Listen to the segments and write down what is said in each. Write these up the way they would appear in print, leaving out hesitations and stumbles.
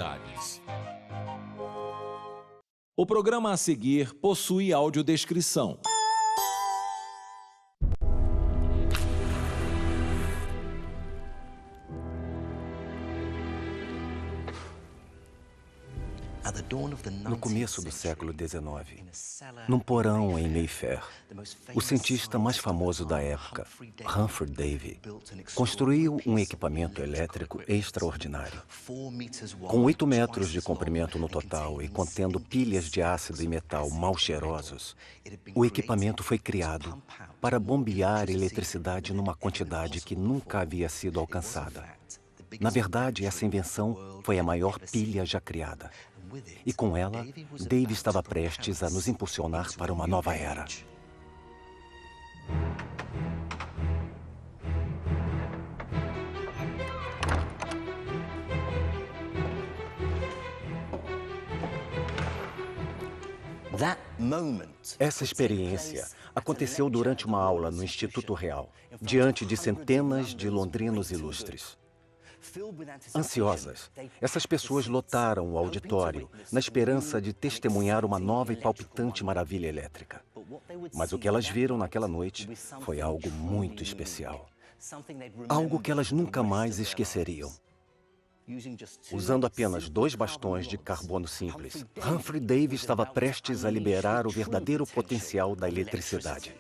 cidades. O programa a seguir possui audiodescrição. No começo do século XIX, num porão em Mayfair, o cientista mais famoso da época, Humphrey Davy, construiu um equipamento elétrico extraordinário. Com 8 metros de comprimento no total e contendo pilhas de ácido e metal mal cheirosos, o equipamento foi criado para bombear eletricidade numa quantidade que nunca havia sido alcançada. Na verdade, essa invenção foi a maior pilha já criada. E com ela, Davy estava prestes a nos impulsionar para uma nova era. Essa experiência aconteceu durante uma aula no Instituto Real, diante de centenas de londrinos ilustres. Ansiosas, essas pessoas lotaram o auditório na esperança de testemunhar uma nova e palpitante maravilha elétrica. Mas o que elas viram naquela noite foi algo muito especial. Algo que elas nunca mais esqueceriam. Usando apenas 2 bastões de carbono simples, Humphrey Davy estava prestes a liberar o verdadeiro potencial da eletricidade.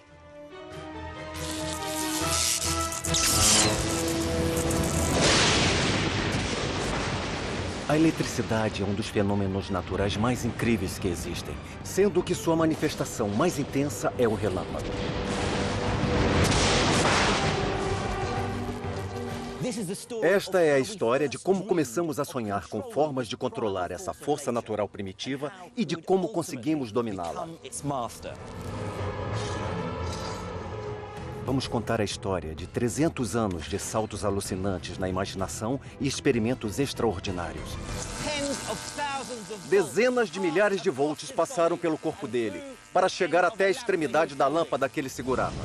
A eletricidade é um dos fenômenos naturais mais incríveis que existem, sendo que sua manifestação mais intensa é o relâmpago. Esta é a história de como começamos a sonhar com formas de controlar essa força natural primitiva e de como conseguimos dominá-la. Vamos contar a história de 300 anos de saltos alucinantes na imaginação e experimentos extraordinários. Dezenas de milhares de volts passaram pelo corpo dele para chegar até a extremidade da lâmpada que ele segurava.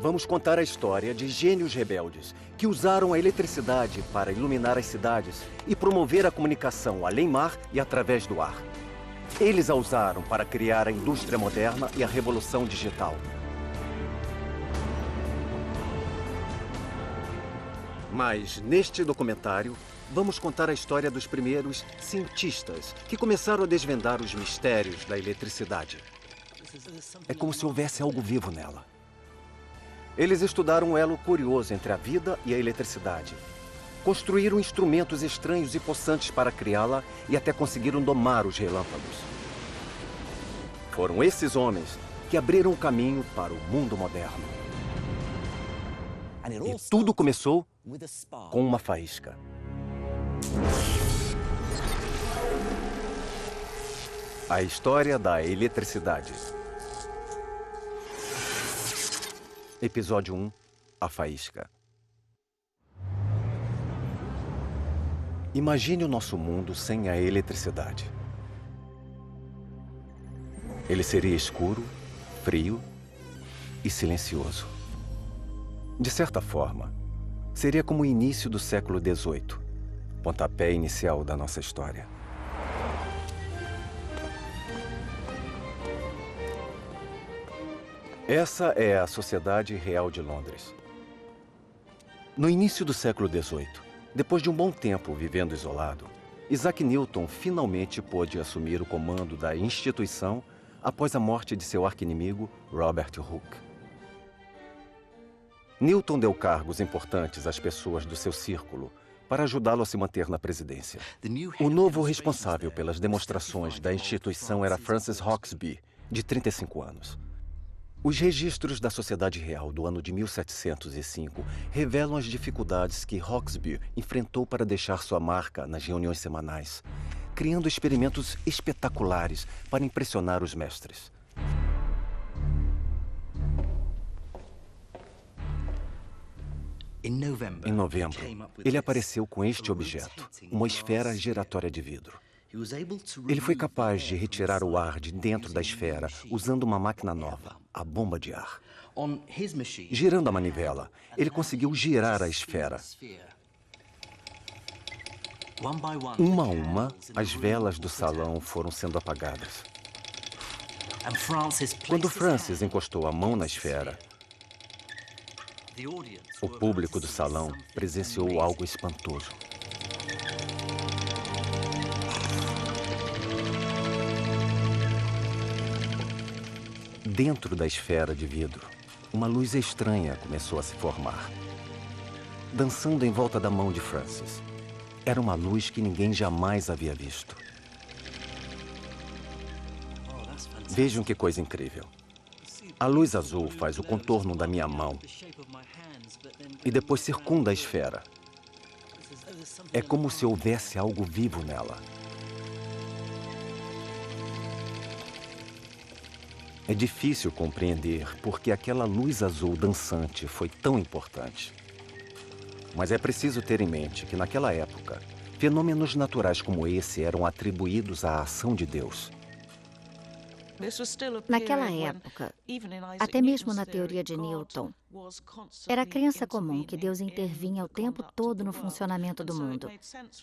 Vamos contar a história de gênios rebeldes que usaram a eletricidade para iluminar as cidades e promover a comunicação além-mar e através do ar. Eles a usaram para criar a indústria moderna e a revolução digital. Mas, neste documentário, vamos contar a história dos primeiros cientistas que começaram a desvendar os mistérios da eletricidade. É como se houvesse algo vivo nela. Eles estudaram um elo curioso entre a vida e a eletricidade. Construíram instrumentos estranhos e possantes para criá-la e até conseguiram domar os relâmpagos. Foram esses homens que abriram o caminho para o mundo moderno. E tudo começou com uma faísca. A história da eletricidade. Episódio 1, a faísca. Imagine o nosso mundo sem a eletricidade. Ele seria escuro, frio e silencioso. De certa forma, seria como o início do século XVIII, pontapé inicial da nossa história. Essa é a Sociedade Real de Londres. No início do século XVIII, depois de um bom tempo vivendo isolado, Isaac Newton finalmente pôde assumir o comando da instituição após a morte de seu arqui-inimigo, Robert Hooke. Newton deu cargos importantes às pessoas do seu círculo para ajudá-lo a se manter na presidência. O novo responsável pelas demonstrações da instituição era Francis Hauksbee, de 35 anos. Os registros da Sociedade Real do ano de 1705 revelam as dificuldades que Hauksbee enfrentou para deixar sua marca nas reuniões semanais, criando experimentos espetaculares para impressionar os mestres. Em novembro, ele apareceu com este objeto, uma esfera giratória de vidro. Ele foi capaz de retirar o ar de dentro da esfera usando uma máquina nova, a bomba de ar. Girando a manivela, ele conseguiu girar a esfera. Uma a uma, as velas do salão foram sendo apagadas. Quando Francis encostou a mão na esfera, o público do salão presenciou algo espantoso. Dentro da esfera de vidro, uma luz estranha começou a se formar, dançando em volta da mão de Francis. Era uma luz que ninguém jamais havia visto. Vejam que coisa incrível. A luz azul faz o contorno da minha mão e depois circunda a esfera. É como se houvesse algo vivo nela. É difícil compreender porque aquela luz azul dançante foi tão importante. Mas é preciso ter em mente que, naquela época, fenômenos naturais como esse eram atribuídos à ação de Deus. Naquela época, até mesmo na teoria de Newton, era crença comum que Deus intervinha o tempo todo no funcionamento do mundo.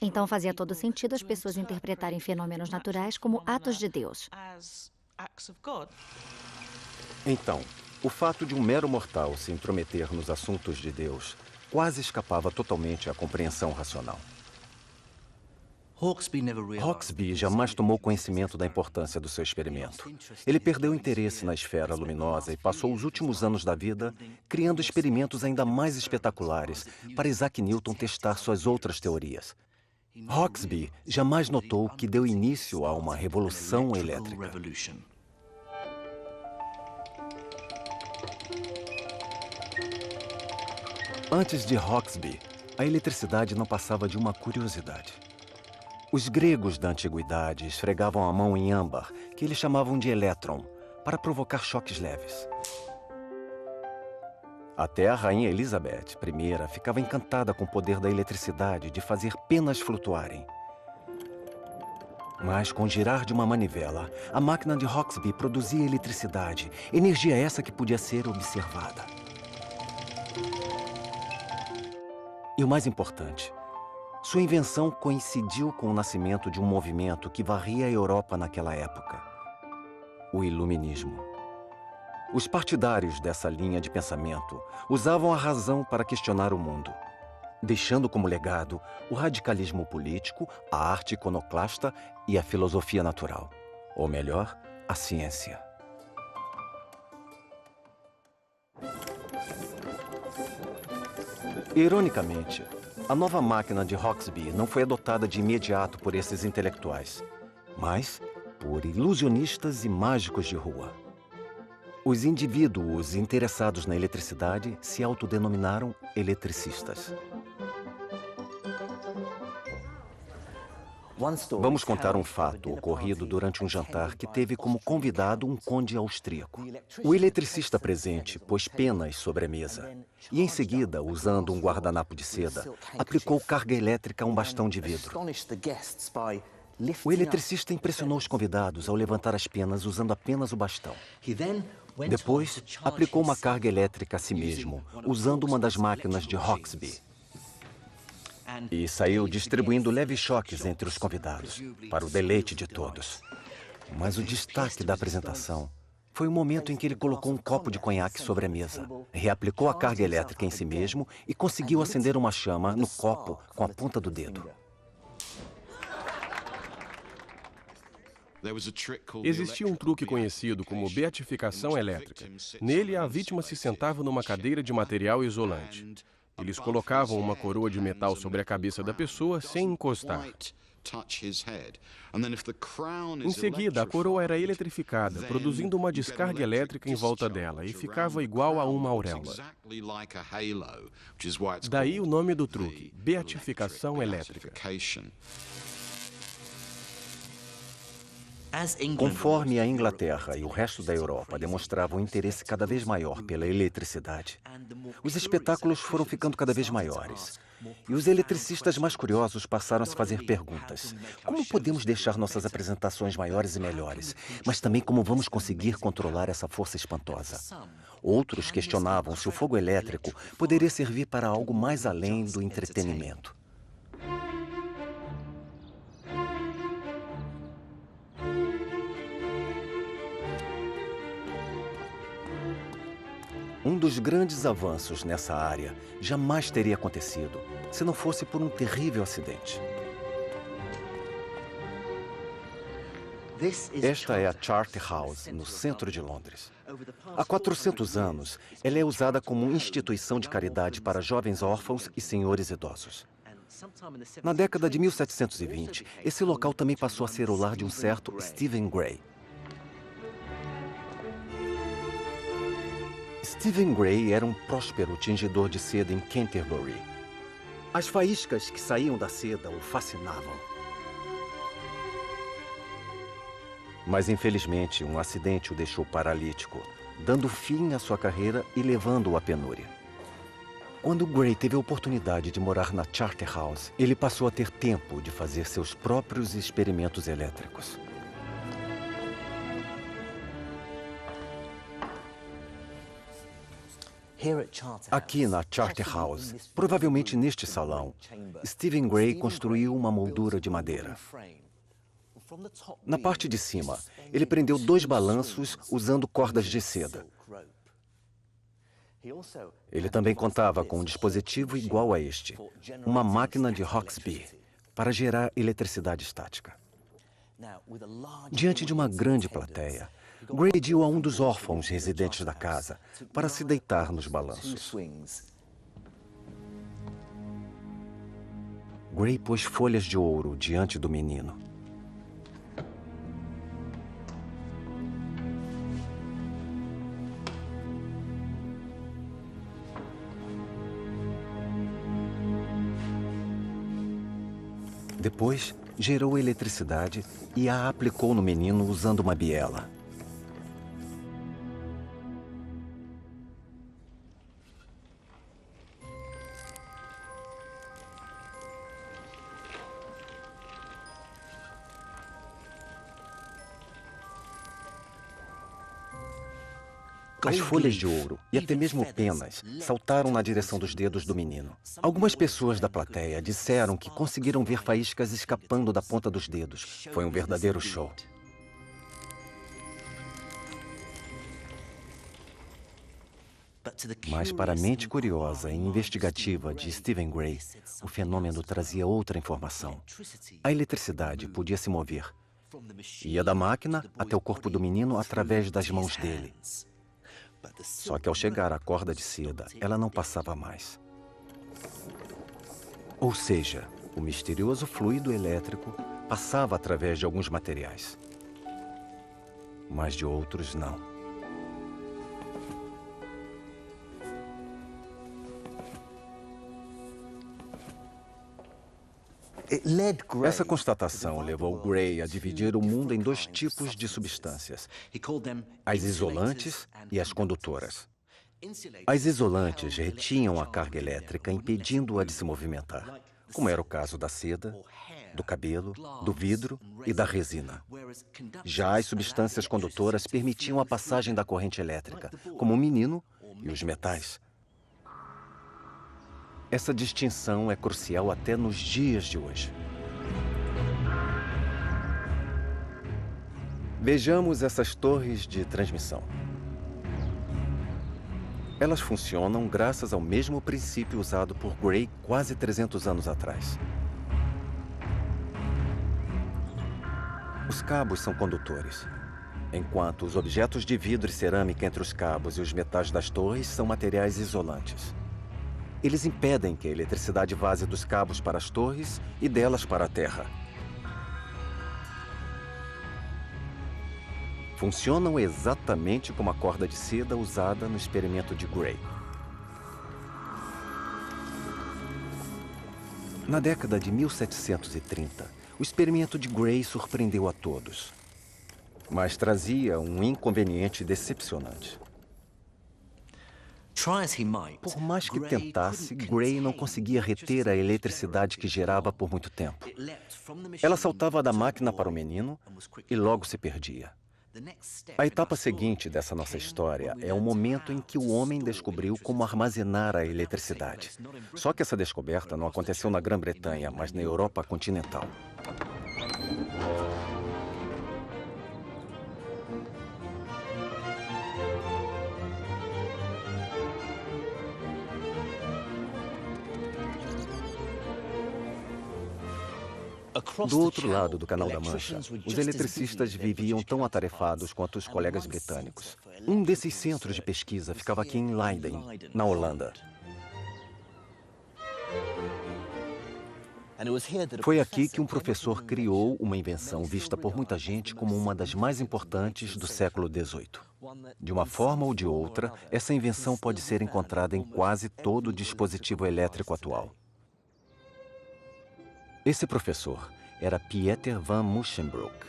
Então fazia todo sentido as pessoas interpretarem fenômenos naturais como atos de Deus. Então, o fato de um mero mortal se intrometer nos assuntos de Deus quase escapava totalmente à compreensão racional. Hawksby jamais tomou conhecimento da importância do seu experimento. Ele perdeu interesse na esfera luminosa e passou os últimos anos da vida criando experimentos ainda mais espetaculares para Isaac Newton testar suas outras teorias. Hawksby jamais notou que deu início a uma revolução elétrica. Antes de Hawksby, a eletricidade não passava de uma curiosidade. Os gregos da antiguidade esfregavam a mão em âmbar, que eles chamavam de elétron, para provocar choques leves. Até a rainha Elizabeth I ficava encantada com o poder da eletricidade de fazer penas flutuarem. Mas com o girar de uma manivela, a máquina de Hawksby produzia eletricidade, energia essa que podia ser observada. E o mais importante, sua invenção coincidiu com o nascimento de um movimento que varria a Europa naquela época: o Iluminismo. Os partidários dessa linha de pensamento usavam a razão para questionar o mundo, deixando como legado o radicalismo político, a arte iconoclasta e a filosofia natural. Ou melhor, a ciência. Ironicamente, a nova máquina de Hawksby não foi adotada de imediato por esses intelectuais, mas por ilusionistas e mágicos de rua. Os indivíduos interessados na eletricidade se autodenominaram eletricistas. Vamos contar um fato ocorrido durante um jantar que teve como convidado um conde austríaco. O eletricista presente pôs penas sobre a mesa e, em seguida, usando um guardanapo de seda, aplicou carga elétrica a um bastão de vidro. O eletricista impressionou os convidados ao levantar as penas usando apenas o bastão. Depois, aplicou uma carga elétrica a si mesmo, usando uma das máquinas de Hawksby. E saiu distribuindo leves choques entre os convidados, para o deleite de todos. Mas o destaque da apresentação foi o momento em que ele colocou um copo de conhaque sobre a mesa, reaplicou a carga elétrica em si mesmo e conseguiu acender uma chama no copo com a ponta do dedo. Existia um truque conhecido como beatificação elétrica. Nele, a vítima se sentava numa cadeira de material isolante. Eles colocavam uma coroa de metal sobre a cabeça da pessoa sem encostar. Em seguida, a coroa era eletrificada, produzindo uma descarga elétrica em volta dela e ficava igual a uma auréola. Daí o nome do truque, beatificação elétrica. Conforme a Inglaterra e o resto da Europa demonstravam um interesse cada vez maior pela eletricidade, os espetáculos foram ficando cada vez maiores. E os eletricistas mais curiosos passaram a se fazer perguntas. Como podemos deixar nossas apresentações maiores e melhores? Mas também como vamos conseguir controlar essa força espantosa? Outros questionavam se o fogo elétrico poderia servir para algo mais além do entretenimento. Um dos grandes avanços nessa área jamais teria acontecido se não fosse por um terrível acidente. Esta é a Charterhouse, no centro de Londres. Há 400 anos, ela é usada como instituição de caridade para jovens órfãos e senhores idosos. Na década de 1720, esse local também passou a ser o lar de um certo Stephen Gray. Stephen Gray era um próspero tingidor de seda em Canterbury. As faíscas que saíam da seda o fascinavam. Mas, infelizmente, um acidente o deixou paralítico, dando fim à sua carreira e levando-o à penúria. Quando Gray teve a oportunidade de morar na Charterhouse, ele passou a ter tempo de fazer seus próprios experimentos elétricos. Aqui na Charterhouse, provavelmente neste salão, Stephen Gray construiu uma moldura de madeira. Na parte de cima, ele prendeu 2 balanços usando cordas de seda. Ele também contava com um dispositivo igual a este, uma máquina de Hawksby, para gerar eletricidade estática. Diante de uma grande plateia, Gray pediu a um dos órfãos residentes da casa para se deitar nos balanços. Gray pôs folhas de ouro diante do menino. Depois, gerou eletricidade e a aplicou no menino usando uma biela. As folhas de ouro e até mesmo penas saltaram na direção dos dedos do menino. Algumas pessoas da plateia disseram que conseguiram ver faíscas escapando da ponta dos dedos. Foi um verdadeiro show. Mas para a mente curiosa e investigativa de Stephen Gray, o fenômeno trazia outra informação. A eletricidade podia se mover. Ia da máquina até o corpo do menino através das mãos dele. Só que ao chegar à corda de seda, ela não passava mais. Ou seja, o misterioso fluido elétrico passava através de alguns materiais, mas de outros não. Essa constatação levou Gray a dividir o mundo em 2 tipos de substâncias: as isolantes e as condutoras. As isolantes retinham a carga elétrica, impedindo-a de se movimentar, como era o caso da seda, do cabelo, do vidro e da resina. Já as substâncias condutoras permitiam a passagem da corrente elétrica, como o menino e os metais. Essa distinção é crucial até nos dias de hoje. Vejamos essas torres de transmissão. Elas funcionam graças ao mesmo princípio usado por Gray quase 300 anos atrás. Os cabos são condutores, enquanto os objetos de vidro e cerâmica entre os cabos e os metais das torres são materiais isolantes. Eles impedem que a eletricidade vaze dos cabos para as torres e delas para a terra. Funcionam exatamente como a corda de seda usada no experimento de Gray. Na década de 1730, o experimento de Gray surpreendeu a todos, mas trazia um inconveniente decepcionante. Por mais que tentasse, Gray não conseguia reter a eletricidade que gerava por muito tempo. Ela saltava da máquina para o menino e logo se perdia. A etapa seguinte dessa nossa história é o momento em que o homem descobriu como armazenar a eletricidade. Só que essa descoberta não aconteceu na Grã-Bretanha, mas na Europa continental. Do outro lado do Canal da Mancha, os eletricistas viviam tão atarefados quanto os colegas britânicos. Um desses centros de pesquisa ficava aqui em Leiden, na Holanda. Foi aqui que um professor criou uma invenção vista por muita gente como uma das mais importantes do século XVIII. De uma forma ou de outra, essa invenção pode ser encontrada em quase todo dispositivo elétrico atual. Esse professor era Pieter van Musschenbroek.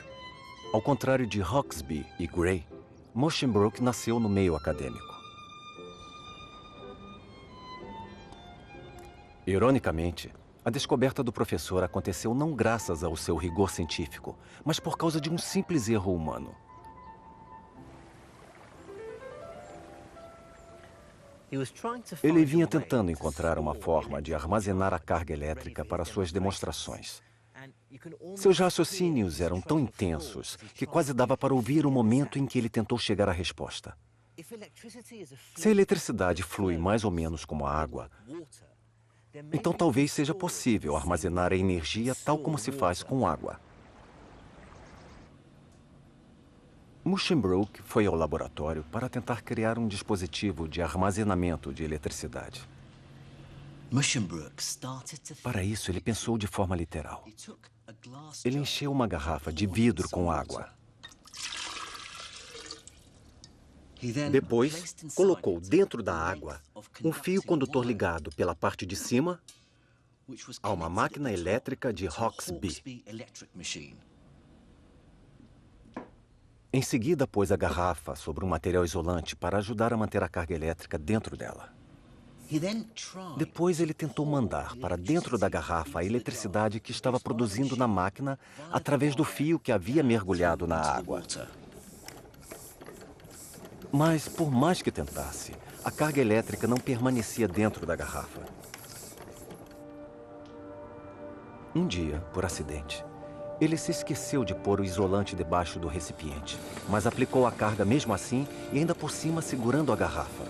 Ao contrário de Hauksbee e Gray, Musschenbroek nasceu no meio acadêmico. Ironicamente, a descoberta do professor aconteceu não graças ao seu rigor científico, mas por causa de um simples erro humano. Ele vinha tentando encontrar uma forma de armazenar a carga elétrica para suas demonstrações. Seus raciocínios eram tão intensos que quase dava para ouvir o momento em que ele tentou chegar à resposta. Se a eletricidade flui mais ou menos como a água, então talvez seja possível armazenar a energia tal como se faz com água. Musschenbroek foi ao laboratório para tentar criar um dispositivo de armazenamento de eletricidade. Para isso, ele pensou de forma literal. Ele encheu uma garrafa de vidro com água. Depois, colocou dentro da água um fio condutor ligado pela parte de cima a uma máquina elétrica de Hauksbee. Em seguida, pôs a garrafa sobre um material isolante para ajudar a manter a carga elétrica dentro dela. Depois, ele tentou mandar para dentro da garrafa a eletricidade que estava produzindo na máquina através do fio que havia mergulhado na água. Mas, por mais que tentasse, a carga elétrica não permanecia dentro da garrafa. Um dia, por acidente, ele se esqueceu de pôr o isolante debaixo do recipiente, mas aplicou a carga mesmo assim e ainda por cima segurando a garrafa.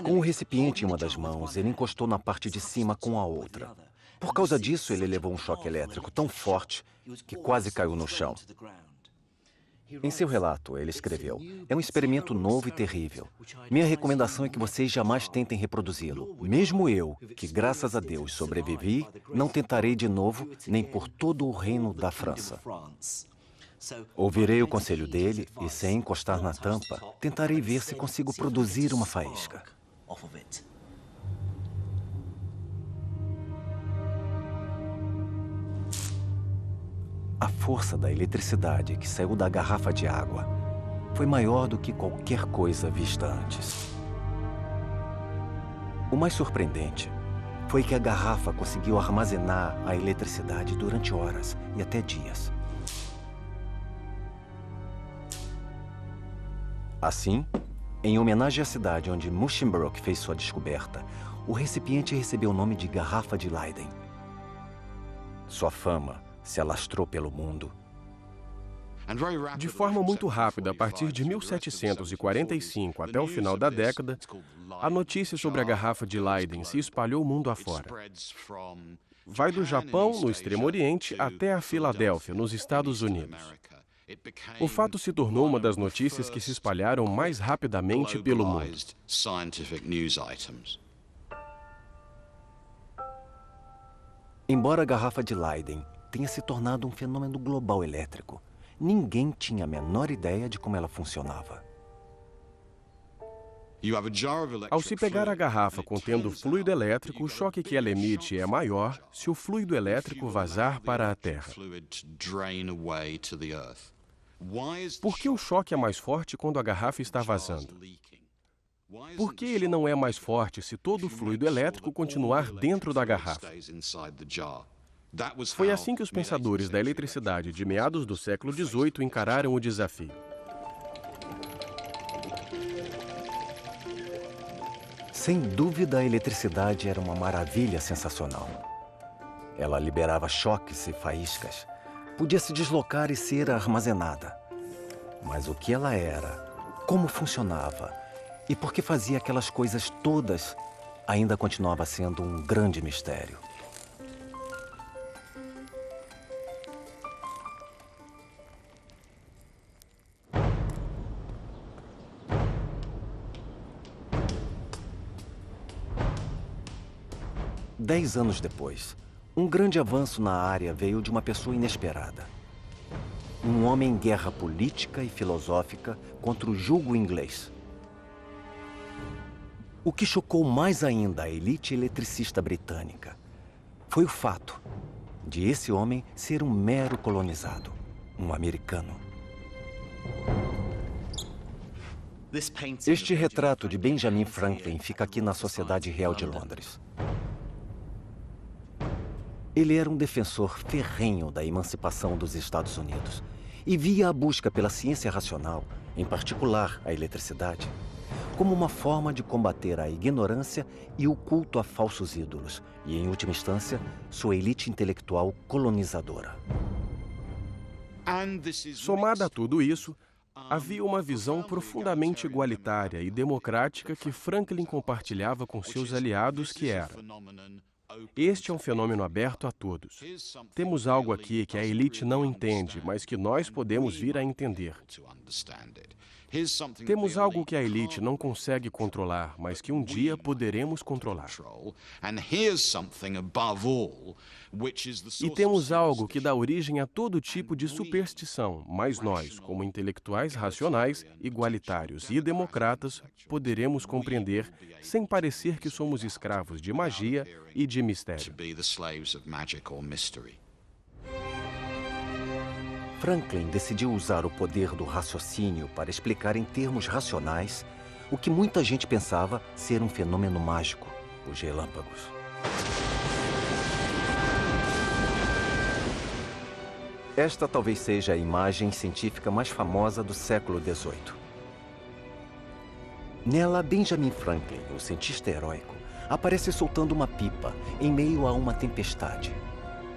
Com o recipiente em uma das mãos, ele encostou na parte de cima com a outra. Por causa disso, ele levou um choque elétrico tão forte que quase caiu no chão. Em seu relato, ele escreveu: "É um experimento novo e terrível. Minha recomendação é que vocês jamais tentem reproduzi-lo. Mesmo eu, que graças a Deus sobrevivi, não tentarei de novo, nem por todo o reino da França. Ouvirei o conselho dele e, sem encostar na tampa, tentarei ver se consigo produzir uma faísca." A força da eletricidade que saiu da garrafa de água foi maior do que qualquer coisa vista antes. O mais surpreendente foi que a garrafa conseguiu armazenar a eletricidade durante horas e até dias. Assim, em homenagem à cidade onde Musschenbroek fez sua descoberta, o recipiente recebeu o nome de Garrafa de Leiden. Sua fama se alastrou pelo mundo. De forma muito rápida, a partir de 1745 até o final da década, a notícia sobre a garrafa de Leiden se espalhou mundo afora. Vai do Japão, no Extremo Oriente, até a Filadélfia, nos Estados Unidos. O fato se tornou uma das notícias que se espalharam mais rapidamente pelo mundo. Embora a garrafa de Leiden tenha se tornado um fenômeno global elétrico, ninguém tinha a menor ideia de como ela funcionava. Ao se pegar a garrafa contendo fluido elétrico, o choque que ela emite é maior se o fluido elétrico vazar para a Terra. Por que o choque é mais forte quando a garrafa está vazando? Por que ele não é mais forte se todo o fluido elétrico continuar dentro da garrafa? Foi assim que os pensadores da eletricidade de meados do século XVIII encararam o desafio. Sem dúvida, a eletricidade era uma maravilha sensacional. Ela liberava choques e faíscas, podia se deslocar e ser armazenada. Mas o que ela era, como funcionava e por que fazia aquelas coisas todas, ainda continuava sendo um grande mistério. Dez anos depois, um grande avanço na área veio de uma pessoa inesperada. Um homem em guerra política e filosófica contra o jugo inglês. O que chocou mais ainda a elite eletricista britânica foi o fato de esse homem ser um mero colonizado, um americano. Este retrato de Benjamin Franklin fica aqui na Sociedade Real de Londres. Ele era um defensor ferrenho da emancipação dos Estados Unidos e via a busca pela ciência racional, em particular a eletricidade, como uma forma de combater a ignorância e o culto a falsos ídolos e, em última instância, sua elite intelectual colonizadora. Somada a tudo isso, havia uma visão profundamente igualitária e democrática que Franklin compartilhava com seus aliados, que era: este é um fenômeno aberto a todos. Temos algo aqui que a elite não entende, mas que nós podemos vir a entender. Temos algo que a elite não consegue controlar, mas que um dia poderemos controlar. E temos algo que dá origem a todo tipo de superstição, mas nós, como intelectuais racionais, igualitários e democratas, poderemos compreender sem parecer que somos escravos de magia e de mistério. Franklin decidiu usar o poder do raciocínio para explicar em termos racionais o que muita gente pensava ser um fenômeno mágico, os relâmpagos. Esta talvez seja a imagem científica mais famosa do século XVIII. Nela, Benjamin Franklin, o cientista heróico, aparece soltando uma pipa em meio a uma tempestade,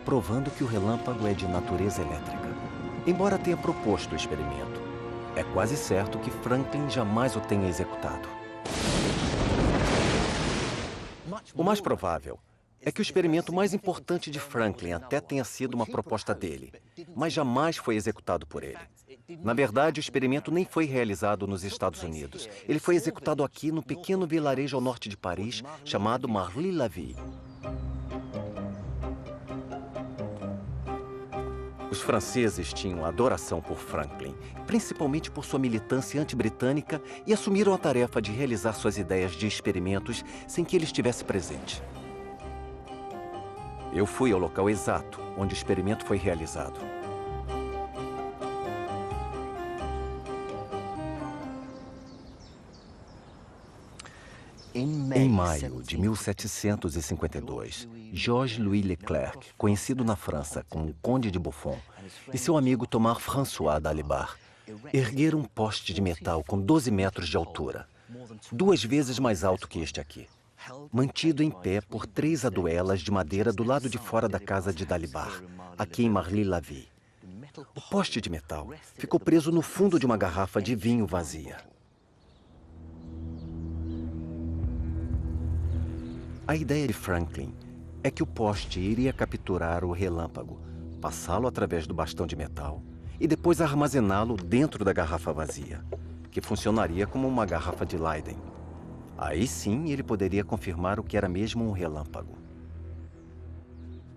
provando que o relâmpago é de natureza elétrica. Embora tenha proposto o experimento, é quase certo que Franklin jamais o tenha executado. O mais provável é que o experimento mais importante de Franklin até tenha sido uma proposta dele, mas jamais foi executado por ele. Na verdade, o experimento nem foi realizado nos Estados Unidos. Ele foi executado aqui no pequeno vilarejo ao norte de Paris, chamado Marly-la-Ville. Os franceses tinham adoração por Franklin, principalmente por sua militância anti-britânica, e assumiram a tarefa de realizar suas ideias de experimentos sem que ele estivesse presente. Eu fui ao local exato onde o experimento foi realizado. Em maio de 1752, Georges-Louis Leclerc, conhecido na França como Conde de Buffon, e seu amigo Thomas François d'Alibard ergueram um poste de metal com 12 metros de altura, 2 vezes mais alto que este aqui, mantido em pé por 3 aduelas de madeira do lado de fora da casa de d'Alibard, aqui em Marly-la-Ville. O poste de metal ficou preso no fundo de uma garrafa de vinho vazia. A ideia de Franklin é que o poste iria capturar o relâmpago, passá-lo através do bastão de metal e depois armazená-lo dentro da garrafa vazia, que funcionaria como uma garrafa de Leyden. Aí sim ele poderia confirmar o que era mesmo um relâmpago.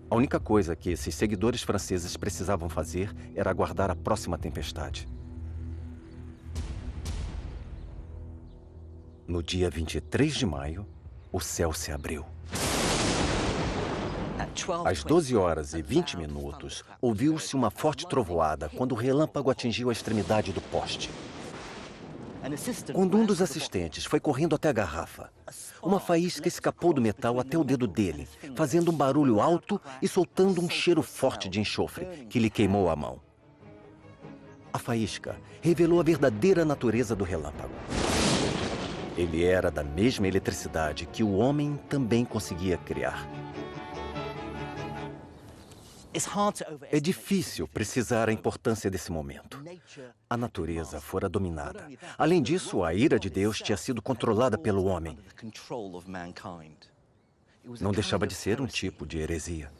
A única coisa que esses seguidores franceses precisavam fazer era aguardar a próxima tempestade. No dia 23 de maio, o céu se abriu. Às 12h20, ouviu-se uma forte trovoada quando o relâmpago atingiu a extremidade do poste. Quando um dos assistentes foi correndo até a garrafa, uma faísca escapou do metal até o dedo dele, fazendo um barulho alto e soltando um cheiro forte de enxofre que lhe queimou a mão. A faísca revelou a verdadeira natureza do relâmpago. Ele era da mesma eletricidade que o homem também conseguia criar. É difícil precisar a importância desse momento. A natureza fora dominada. Além disso, a ira de Deus tinha sido controlada pelo homem. Não deixava de ser um tipo de heresia.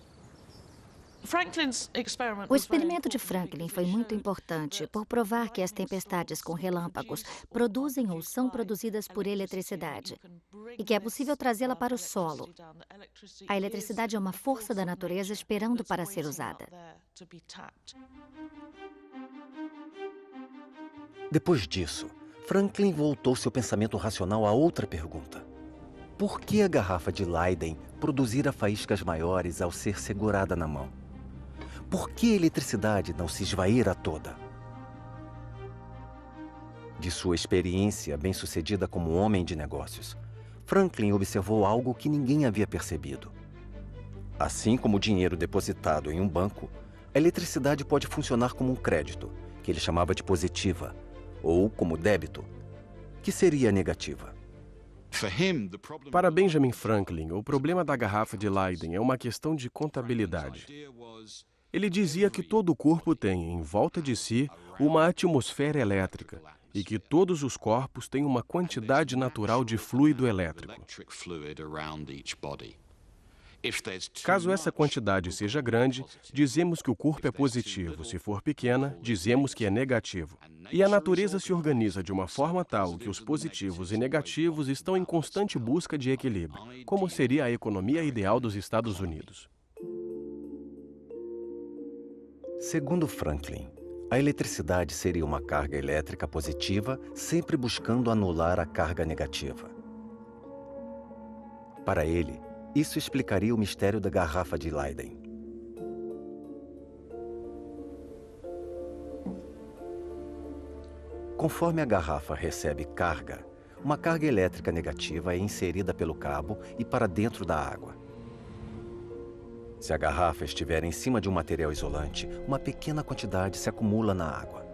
O experimento de Franklin foi muito importante por provar que as tempestades com relâmpagos produzem ou são produzidas por eletricidade e que é possível trazê-la para o solo. A eletricidade é uma força da natureza esperando para ser usada. Depois disso, Franklin voltou seu pensamento racional a outra pergunta. Por que a garrafa de Leyden produzira faíscas maiores ao ser segurada na mão? Por que a eletricidade não se esvaíra toda? De sua experiência bem-sucedida como homem de negócios, Franklin observou algo que ninguém havia percebido. Assim como o dinheiro depositado em um banco, a eletricidade pode funcionar como um crédito, que ele chamava de positiva, ou como débito, que seria negativa. Para Benjamin Franklin, o problema da garrafa de Leyden é uma questão de contabilidade. Ele dizia que todo o corpo tem, em volta de si, uma atmosfera elétrica e que todos os corpos têm uma quantidade natural de fluido elétrico. Caso essa quantidade seja grande, dizemos que o corpo é positivo. Se for pequena, dizemos que é negativo. E a natureza se organiza de uma forma tal que os positivos e negativos estão em constante busca de equilíbrio, como seria a economia ideal dos Estados Unidos. Segundo Franklin, a eletricidade seria uma carga elétrica positiva, sempre buscando anular a carga negativa. Para ele, isso explicaria o mistério da garrafa de Leyden. Conforme a garrafa recebe carga, uma carga elétrica negativa é inserida pelo cabo e para dentro da água. Se a garrafa estiver em cima de um material isolante, uma pequena quantidade se acumula na água.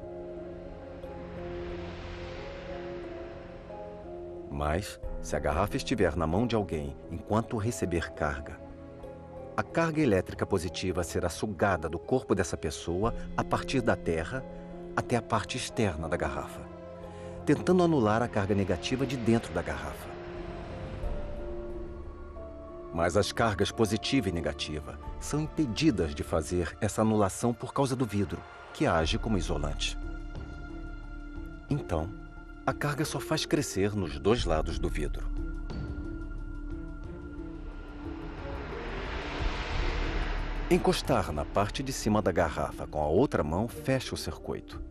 Mas, se a garrafa estiver na mão de alguém enquanto receber carga, a carga elétrica positiva será sugada do corpo dessa pessoa a partir da terra até a parte externa da garrafa, tentando anular a carga negativa de dentro da garrafa. Mas as cargas positiva e negativa são impedidas de fazer essa anulação por causa do vidro, que age como isolante. Então, a carga só faz crescer nos dois lados do vidro. Encostar na parte de cima da garrafa com a outra mão fecha o circuito,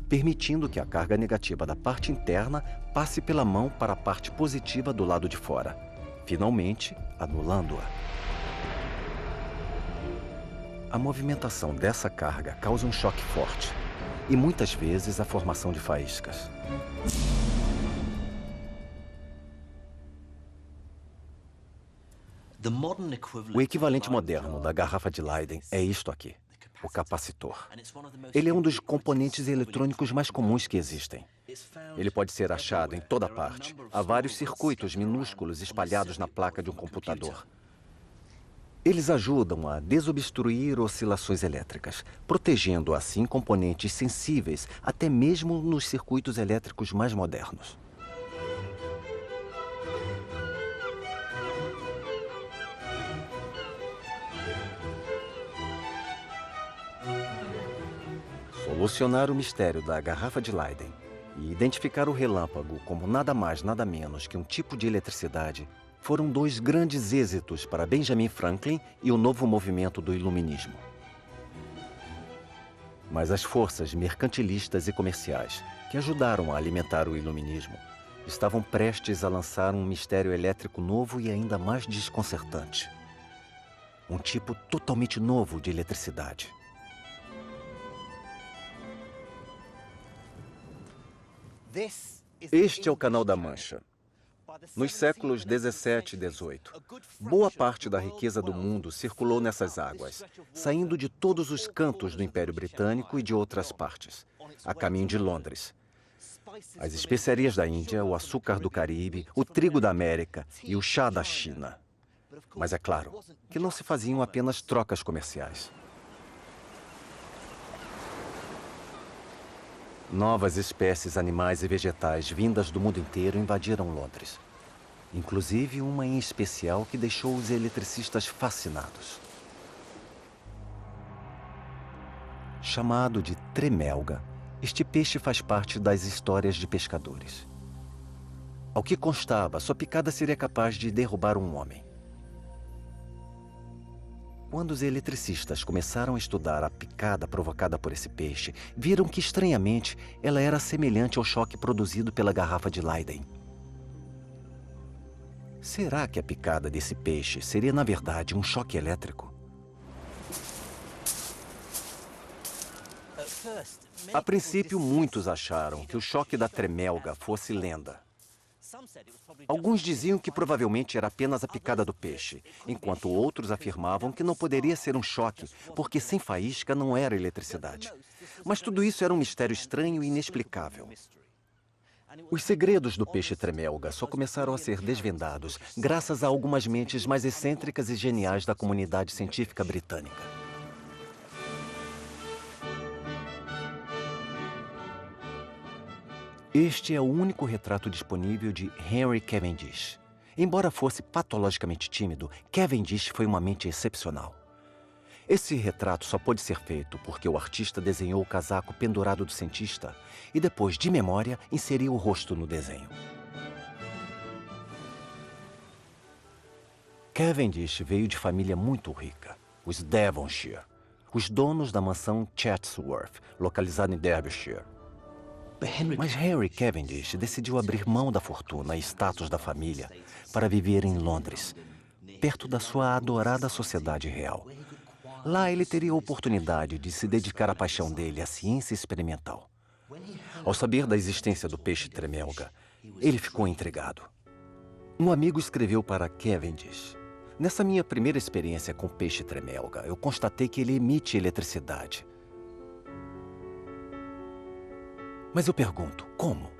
permitindo que a carga negativa da parte interna passe pela mão para a parte positiva do lado de fora, finalmente anulando-a. A movimentação dessa carga causa um choque forte e muitas vezes a formação de faíscas. O equivalente moderno da garrafa de Leyden é isto aqui, o capacitor. Ele é um dos componentes eletrônicos mais comuns que existem. Ele pode ser achado em toda parte. Há vários circuitos minúsculos espalhados na placa de um computador. Eles ajudam a desobstruir oscilações elétricas, protegendo assim componentes sensíveis até mesmo nos circuitos elétricos mais modernos. Solucionar o mistério da garrafa de Leyden e identificar o relâmpago como nada mais, nada menos que um tipo de eletricidade foram dois grandes êxitos para Benjamin Franklin e o novo movimento do iluminismo. Mas as forças mercantilistas e comerciais que ajudaram a alimentar o iluminismo estavam prestes a lançar um mistério elétrico novo e ainda mais desconcertante. Um tipo totalmente novo de eletricidade. Este é o Canal da Mancha. Nos séculos 17 e 18, boa parte da riqueza do mundo circulou nessas águas, saindo de todos os cantos do Império Britânico e de outras partes, a caminho de Londres. As especiarias da Índia, o açúcar do Caribe, o trigo da América e o chá da China. Mas é claro que não se faziam apenas trocas comerciais. Novas espécies animais e vegetais vindas do mundo inteiro invadiram Londres. Inclusive uma em especial que deixou os eletricistas fascinados. Chamado de tremelga, este peixe faz parte das histórias de pescadores. Ao que constava, sua picada seria capaz de derrubar um homem. Quando os eletricistas começaram a estudar a picada provocada por esse peixe, viram que, estranhamente, ela era semelhante ao choque produzido pela garrafa de Leyden. Será que a picada desse peixe seria, na verdade, um choque elétrico? A princípio, muitos acharam que o choque da tremelga fosse lenda. Alguns diziam que provavelmente era apenas a picada do peixe, enquanto outros afirmavam que não poderia ser um choque, porque sem faísca não era eletricidade. Mas tudo isso era um mistério estranho e inexplicável. Os segredos do peixe tremelga só começaram a ser desvendados graças a algumas mentes mais excêntricas e geniais da comunidade científica britânica. Este é o único retrato disponível de Henry Cavendish. Embora fosse patologicamente tímido, Cavendish foi uma mente excepcional. Esse retrato só pôde ser feito porque o artista desenhou o casaco pendurado do cientista e depois, de memória, inseriu o rosto no desenho. Cavendish veio de família muito rica, os Devonshire, os donos da mansão Chatsworth, localizada em Derbyshire. Mas Henry Cavendish decidiu abrir mão da fortuna e status da família para viver em Londres, perto da sua adorada sociedade real. Lá ele teria a oportunidade de se dedicar à paixão dele, à ciência experimental. Ao saber da existência do peixe tremelga, ele ficou intrigado. Um amigo escreveu para Cavendish: "Nessa minha primeira experiência com peixe tremelga, eu constatei que ele emite eletricidade. Mas eu pergunto, como?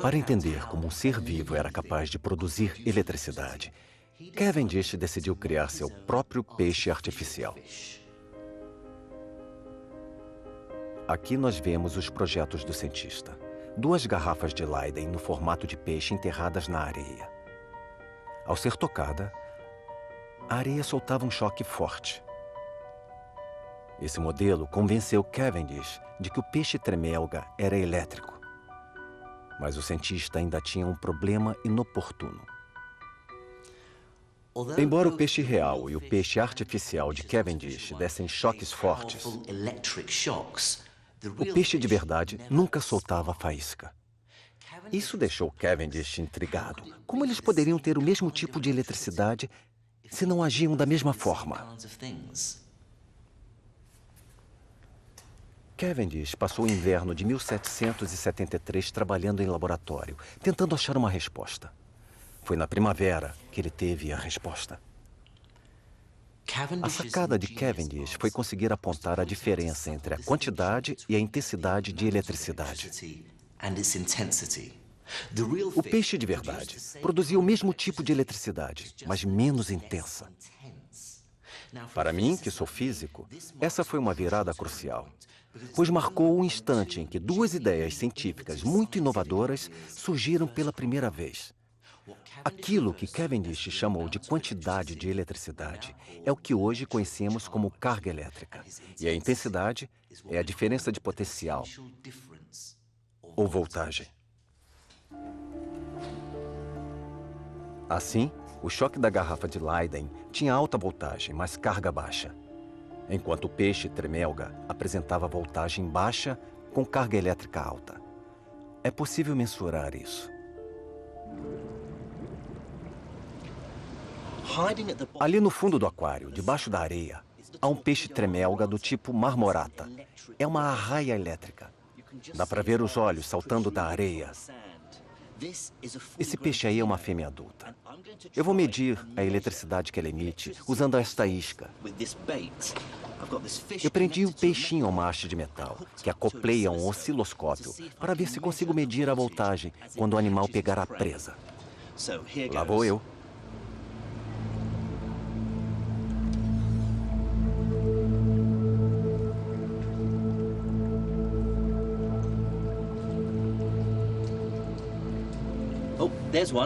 Para entender como um ser vivo era capaz de produzir eletricidade, Cavendish decidiu criar seu próprio peixe artificial. Aqui nós vemos os projetos do cientista. 2 garrafas de Leyden no formato de peixe enterradas na areia. Ao ser tocada, a areia soltava um choque forte. Esse modelo convenceu Cavendish de que o peixe tremelga era elétrico. Mas o cientista ainda tinha um problema inoportuno. Embora o peixe real e o peixe artificial de Cavendish dessem choques fortes, o peixe de verdade nunca soltava faísca. Isso deixou Cavendish intrigado. Como eles poderiam ter o mesmo tipo de eletricidade se não agiam da mesma forma? Cavendish passou o inverno de 1773 trabalhando em laboratório, tentando achar uma resposta. Foi na primavera que ele teve a resposta. A sacada de Cavendish foi conseguir apontar a diferença entre a quantidade e a intensidade de eletricidade. O peixe de verdade produzia o mesmo tipo de eletricidade, mas menos intensa. Para mim, que sou físico, essa foi uma virada crucial, pois marcou o instante em que 2 ideias científicas muito inovadoras surgiram pela primeira vez. Aquilo que Cavendish chamou de quantidade de eletricidade é o que hoje conhecemos como carga elétrica, e a intensidade é a diferença de potencial ou voltagem. Assim, o choque da garrafa de Leyden tinha alta voltagem, mas carga baixa, enquanto o peixe tremelga apresentava voltagem baixa com carga elétrica alta. É possível mensurar isso. Ali no fundo do aquário, debaixo da areia, há um peixe tremelga do tipo marmorata. É uma arraia elétrica. Dá para ver os olhos saltando da areia. Esse peixe aí é uma fêmea adulta. Eu vou medir a eletricidade que ela emite usando esta isca. Eu prendi o peixinho a uma haste de metal, que acoplei a um osciloscópio, para ver se consigo medir a voltagem quando o animal pegar a presa. Lá vou eu.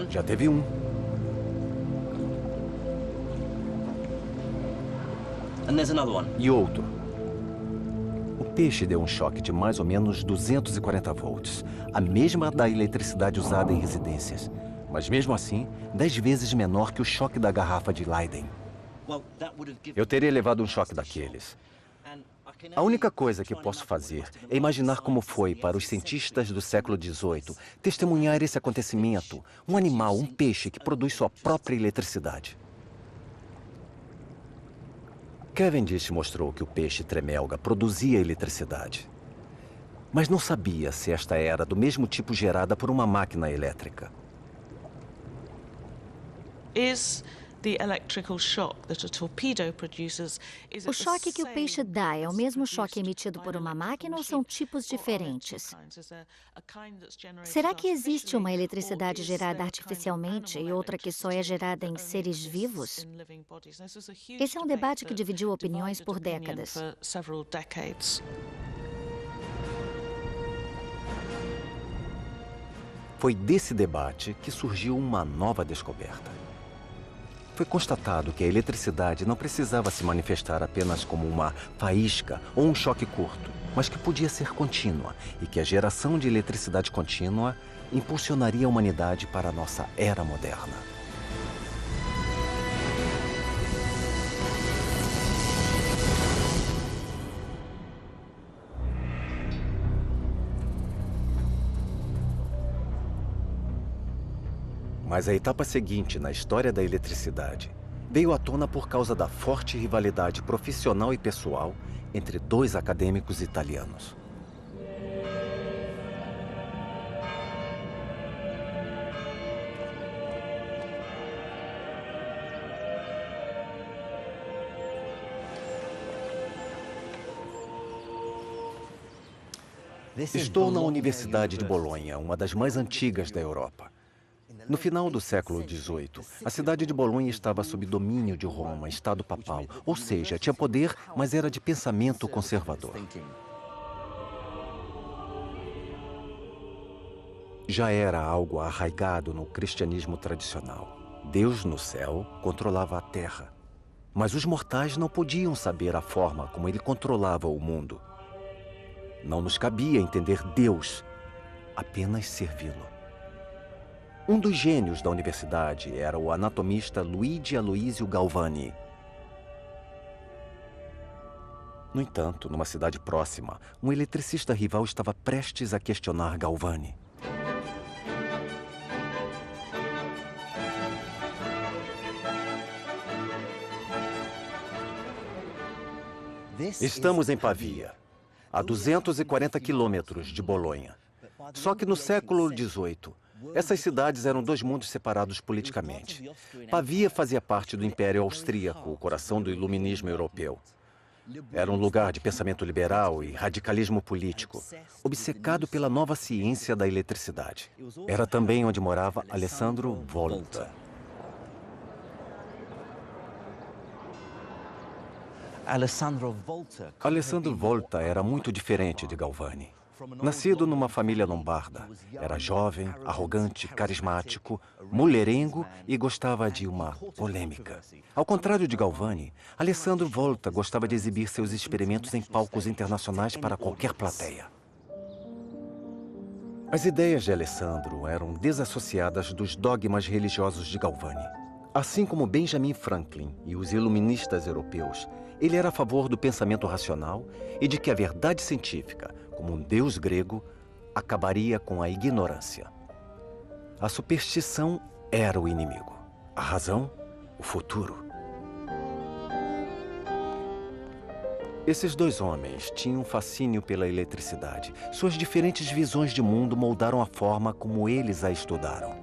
Já teve um. E outro. O peixe deu um choque de mais ou menos 240 volts, a mesma da eletricidade usada em residências, mas mesmo assim, 10 vezes menor que o choque da garrafa de Leiden. Eu teria levado um choque daqueles. A única coisa que posso fazer é imaginar como foi para os cientistas do século XVIII testemunhar esse acontecimento, um animal, um peixe que produz sua própria eletricidade. Cavendish mostrou que o peixe tremelga produzia eletricidade, mas não sabia se esta era do mesmo tipo gerada por uma máquina elétrica. O choque que o peixe dá é o mesmo choque emitido por uma máquina ou são tipos diferentes? Será que existe uma eletricidade gerada artificialmente e outra que só é gerada em seres vivos? Esse é um debate que dividiu opiniões por décadas. Foi desse debate que surgiu uma nova descoberta. Foi constatado que a eletricidade não precisava se manifestar apenas como uma faísca ou um choque curto, mas que podia ser contínua e que a geração de eletricidade contínua impulsionaria a humanidade para a nossa era moderna. Mas a etapa seguinte na história da eletricidade veio à tona por causa da forte rivalidade profissional e pessoal entre dois acadêmicos italianos. Estou na Universidade de Bolonha, uma das mais antigas da Europa. No final do século XVIII, a cidade de Bolonha estava sob domínio de Roma, Estado papal, ou seja, tinha poder, mas era de pensamento conservador. Já era algo arraigado no cristianismo tradicional. Deus no céu controlava a terra, mas os mortais não podiam saber a forma como ele controlava o mundo. Não nos cabia entender Deus, apenas servi-lo. Um dos gênios da universidade era o anatomista Luigi Aloisio Galvani. No entanto, numa cidade próxima, um eletricista rival estava prestes a questionar Galvani. Estamos em Pavia, a 240 quilômetros de Bolonha. Só que no século XVIII, essas cidades eram dois mundos separados politicamente. Pavia fazia parte do Império Austríaco, o coração do iluminismo europeu. Era um lugar de pensamento liberal e radicalismo político, obcecado pela nova ciência da eletricidade. Era também onde morava Alessandro Volta. Alessandro Volta era muito diferente de Galvani. Nascido numa família lombarda, era jovem, arrogante, carismático, mulherengo e gostava de uma polêmica. Ao contrário de Galvani, Alessandro Volta gostava de exibir seus experimentos em palcos internacionais para qualquer plateia. As ideias de Alessandro eram desassociadas dos dogmas religiosos de Galvani. Assim como Benjamin Franklin e os iluministas europeus, ele era a favor do pensamento racional e de que a verdade científica, como um deus grego, acabaria com a ignorância. A superstição era o inimigo. A razão, o futuro. Esses dois homens tinham um fascínio pela eletricidade. Suas diferentes visões de mundo moldaram a forma como eles a estudaram.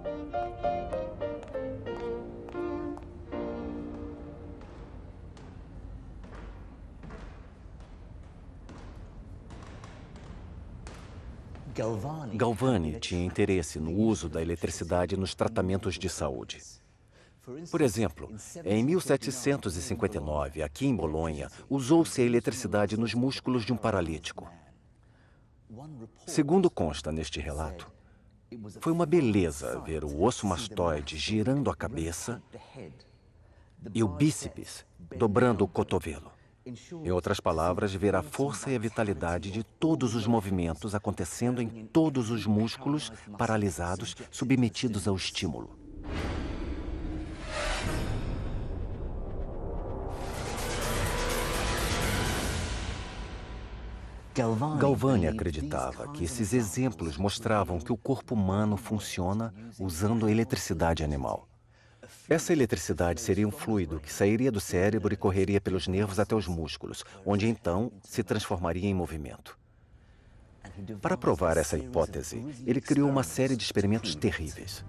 Galvani tinha interesse no uso da eletricidade nos tratamentos de saúde. Por exemplo, em 1759, aqui em Bolonha, usou-se a eletricidade nos músculos de um paralítico. Segundo consta neste relato, Foi uma beleza ver o osso mastoide girando a cabeça e o bíceps dobrando o cotovelo. Em outras palavras, ver a força e a vitalidade de todos os movimentos acontecendo em todos os músculos paralisados, submetidos ao estímulo. Galvani acreditava que esses exemplos mostravam que o corpo humano funciona usando a eletricidade animal. Essa eletricidade seria um fluido que sairia do cérebro e correria pelos nervos até os músculos, onde então se transformaria em movimento. Para provar essa hipótese, ele criou uma série de experimentos terríveis.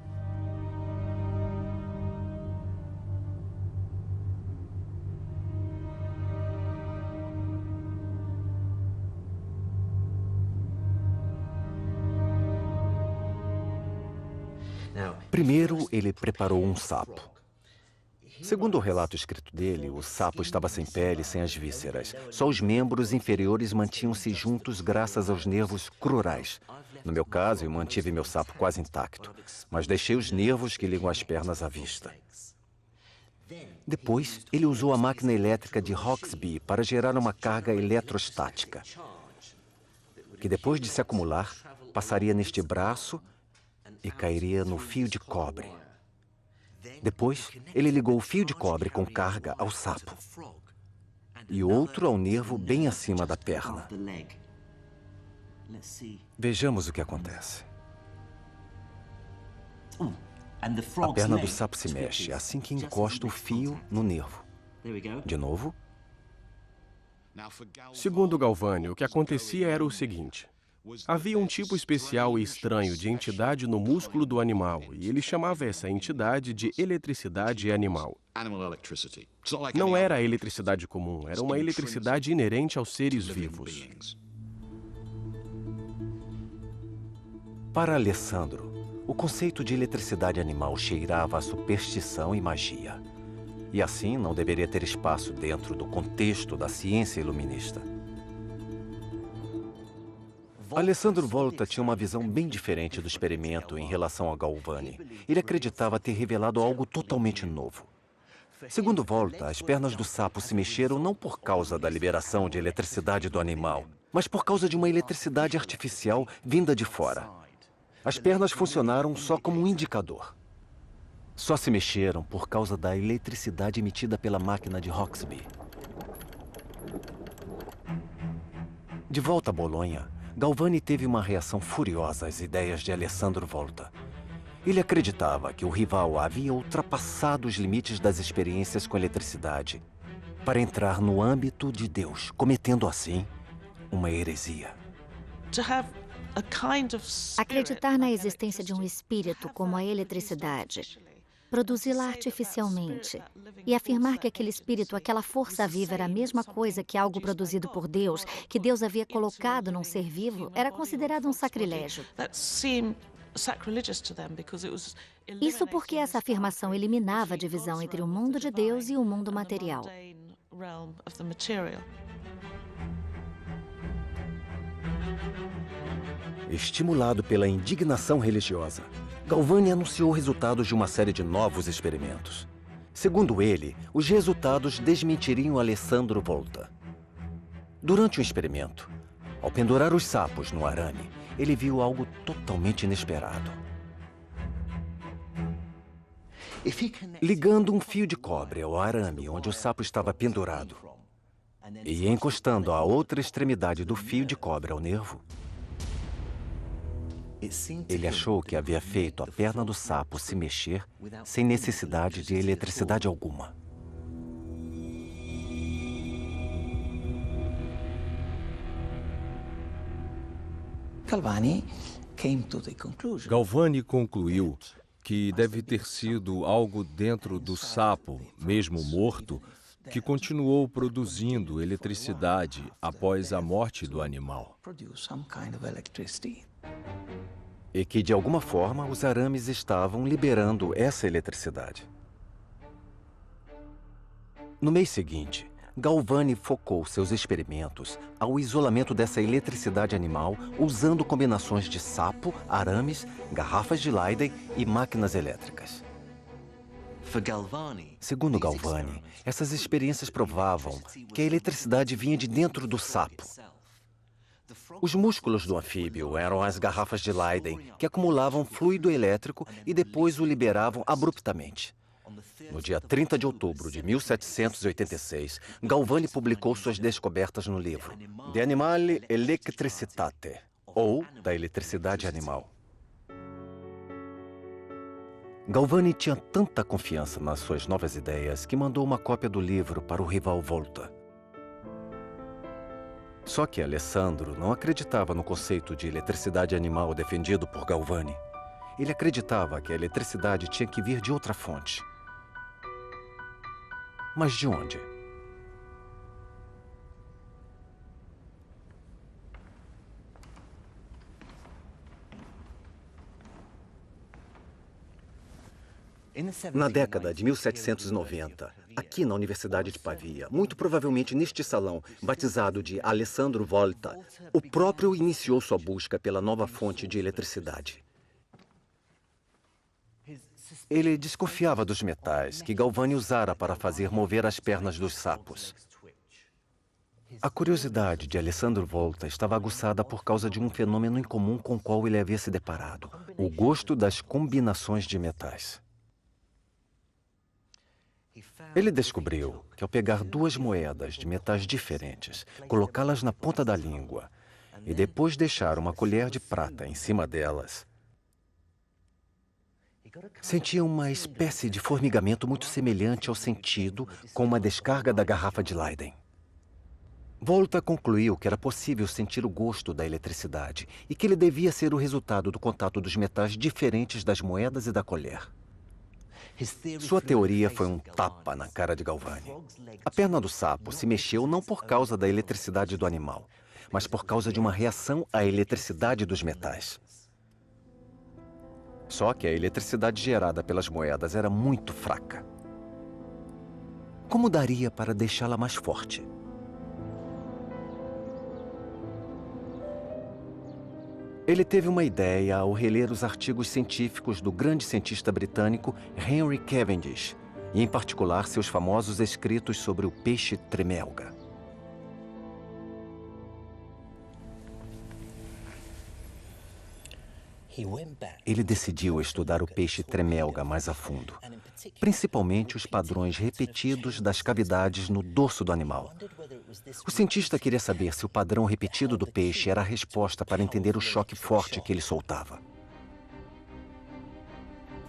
Primeiro, ele preparou um sapo. Segundo o relato escrito dele, o sapo estava sem pele, sem as vísceras. Só os membros inferiores mantinham-se juntos graças aos nervos crurais. No meu caso, eu mantive meu sapo quase intacto, mas deixei os nervos que ligam as pernas à vista. Depois, ele usou a máquina elétrica de Hauksbee para gerar uma carga eletrostática, que depois de se acumular, passaria neste braço e cairia no fio de cobre. Depois, ele ligou o fio de cobre com carga ao sapo e outro ao nervo bem acima da perna. Vejamos o que acontece. A perna do sapo se mexe assim que encosta o fio no nervo. De novo. Segundo Galvani, o que acontecia era o seguinte. Havia um tipo especial e estranho de entidade no músculo do animal, e ele chamava essa entidade de eletricidade animal. Não era a eletricidade comum, era uma eletricidade inerente aos seres vivos. Para Alessandro, o conceito de eletricidade animal cheirava a superstição e magia. E assim não deveria ter espaço dentro do contexto da ciência iluminista. Alessandro Volta tinha uma visão bem diferente do experimento em relação a Galvani. Ele acreditava ter revelado algo totalmente novo. Segundo Volta, as pernas do sapo se mexeram não por causa da liberação de eletricidade do animal, mas por causa de uma eletricidade artificial vinda de fora. As pernas funcionaram só como um indicador. Só se mexeram por causa da eletricidade emitida pela máquina de Hauksbee. De volta a Bolonha, Galvani teve uma reação furiosa às ideias de Alessandro Volta. Ele acreditava que o rival havia ultrapassado os limites das experiências com eletricidade para entrar no âmbito de Deus, cometendo assim uma heresia. Acreditar na existência de um espírito como a eletricidade, produzi-la artificialmente e afirmar que aquele espírito, aquela força viva era a mesma coisa que algo produzido por Deus, que Deus havia colocado num ser vivo, era considerado um sacrilégio. Isso porque essa afirmação eliminava a divisão entre o mundo de Deus e o mundo material. Estimulado pela indignação religiosa, Galvani anunciou resultados de uma série de novos experimentos. Segundo ele, os resultados desmentiriam Alessandro Volta. Durante o experimento, ao pendurar os sapos no arame, ele viu algo totalmente inesperado. Ligando um fio de cobre ao arame onde o sapo estava pendurado e encostando a outra extremidade do fio de cobre ao nervo, ele achou que havia feito a perna do sapo se mexer sem necessidade de eletricidade alguma. Galvani concluiu que deve ter sido algo dentro do sapo, mesmo morto, que continuou produzindo eletricidade após a morte do animal. E que, de alguma forma, os arames estavam liberando essa eletricidade. No mês seguinte, Galvani focou seus experimentos ao isolamento dessa eletricidade animal usando combinações de sapo, arames, garrafas de Leyden e máquinas elétricas. Segundo Galvani, essas experiências provavam que a eletricidade vinha de dentro do sapo. Os músculos do anfíbio eram as garrafas de Leyden, que acumulavam fluido elétrico e depois o liberavam abruptamente. No dia 30 de outubro de 1786, Galvani publicou suas descobertas no livro De Animale Electricitate, ou Da Eletricidade Animal. Galvani tinha tanta confiança nas suas novas ideias que mandou uma cópia do livro para o rival Volta. Só que Alessandro não acreditava no conceito de eletricidade animal defendido por Galvani. Ele acreditava que a eletricidade tinha que vir de outra fonte. Mas de onde? Na década de 1790, aqui na Universidade de Pavia, muito provavelmente neste salão, batizado de Alessandro Volta, o próprio iniciou sua busca pela nova fonte de eletricidade. Ele desconfiava dos metais que Galvani usara para fazer mover as pernas dos sapos. A curiosidade de Alessandro Volta estava aguçada por causa de um fenômeno incomum com o qual ele havia se deparado: o gosto das combinações de metais. Ele descobriu que ao pegar duas moedas de metais diferentes, colocá-las na ponta da língua e depois deixar uma colher de prata em cima delas, sentia uma espécie de formigamento muito semelhante ao sentido com uma descarga da garrafa de Leyden. Volta concluiu que era possível sentir o gosto da eletricidade e que ele devia ser o resultado do contato dos metais diferentes das moedas e da colher. Sua teoria foi um tapa na cara de Galvani. A perna do sapo se mexeu não por causa da eletricidade do animal, mas por causa de uma reação à eletricidade dos metais. Só que a eletricidade gerada pelas moedas era muito fraca. Como daria para deixá-la mais forte? Ele teve uma ideia ao reler os artigos científicos do grande cientista britânico Henry Cavendish, e em particular seus famosos escritos sobre o peixe tremelga. Ele decidiu estudar o peixe tremelga mais a fundo, principalmente os padrões repetidos das cavidades no dorso do animal. O cientista queria saber se o padrão repetido do peixe era a resposta para entender o choque forte que ele soltava.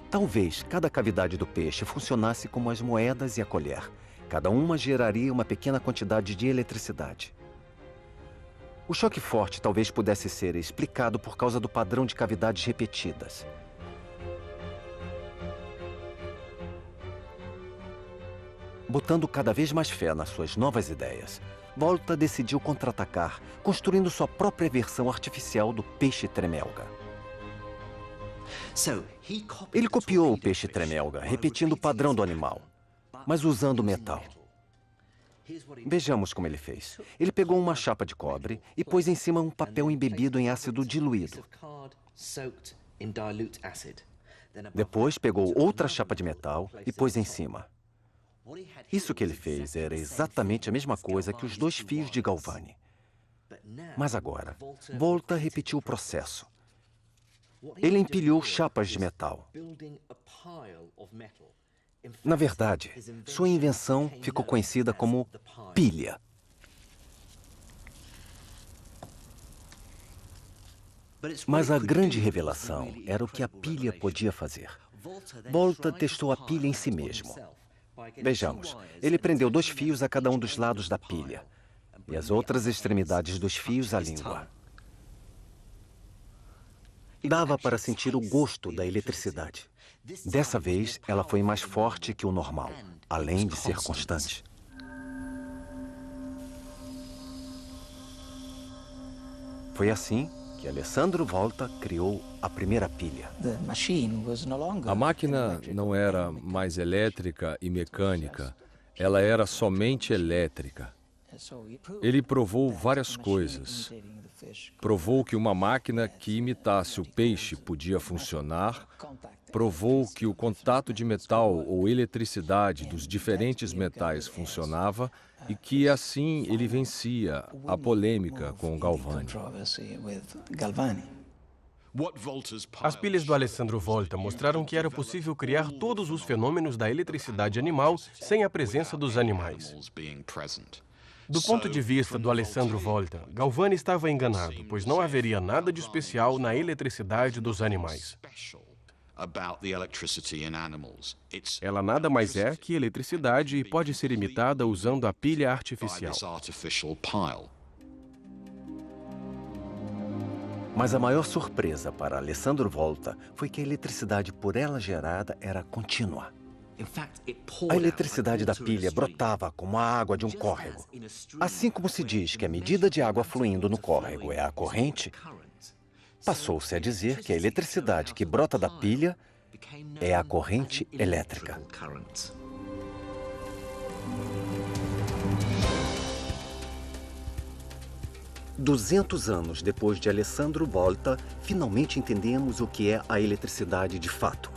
Talvez cada cavidade do peixe funcionasse como as moedas e a colher. Cada uma geraria uma pequena quantidade de eletricidade. O choque forte talvez pudesse ser explicado por causa do padrão de cavidades repetidas. Botando cada vez mais fé nas suas novas ideias, Volta decidiu contra-atacar, construindo sua própria versão artificial do peixe tremelga. Ele copiou o peixe tremelga, repetindo o padrão do animal, mas usando metal. Vejamos como ele fez. Ele pegou uma chapa de cobre e pôs em cima um papel embebido em ácido diluído. Depois pegou outra chapa de metal e pôs em cima. Isso que ele fez era exatamente a mesma coisa que os dois fios de Galvani. Mas agora, Volta repetiu o processo. Ele empilhou chapas de metal. Na verdade, sua invenção ficou conhecida como pilha. Mas a grande revelação era o que a pilha podia fazer. Volta testou a pilha em si mesmo. Vejamos, ele prendeu 2 fios a cada um dos lados da pilha e as outras extremidades dos fios à língua. Dava para sentir o gosto da eletricidade. Dessa vez, ela foi mais forte que o normal, além de ser constante. Foi assim que Alessandro Volta criou a primeira pilha. A máquina não era mais elétrica e mecânica, ela era somente elétrica. Ele provou várias coisas. Provou que uma máquina que imitasse o peixe podia funcionar. Provou que o contato de metal ou eletricidade dos diferentes metais funcionava e que, assim, ele vencia a polêmica com Galvani. As pilhas do Alessandro Volta mostraram que era possível criar todos os fenômenos da eletricidade animal sem a presença dos animais. Do ponto de vista do Alessandro Volta, Galvani estava enganado, pois não haveria nada de especial na eletricidade dos animais. Ela nada mais é que eletricidade e pode ser imitada usando a pilha artificial. Mas a maior surpresa para Alessandro Volta foi que a eletricidade por ela gerada era contínua. A eletricidade da pilha brotava como a água de um córrego. Assim como se diz que a medida de água fluindo no córrego é a corrente, passou-se a dizer que a eletricidade que brota da pilha é a corrente elétrica. "200 anos depois de Alessandro Volta, finalmente entendemos o que é a eletricidade de fato.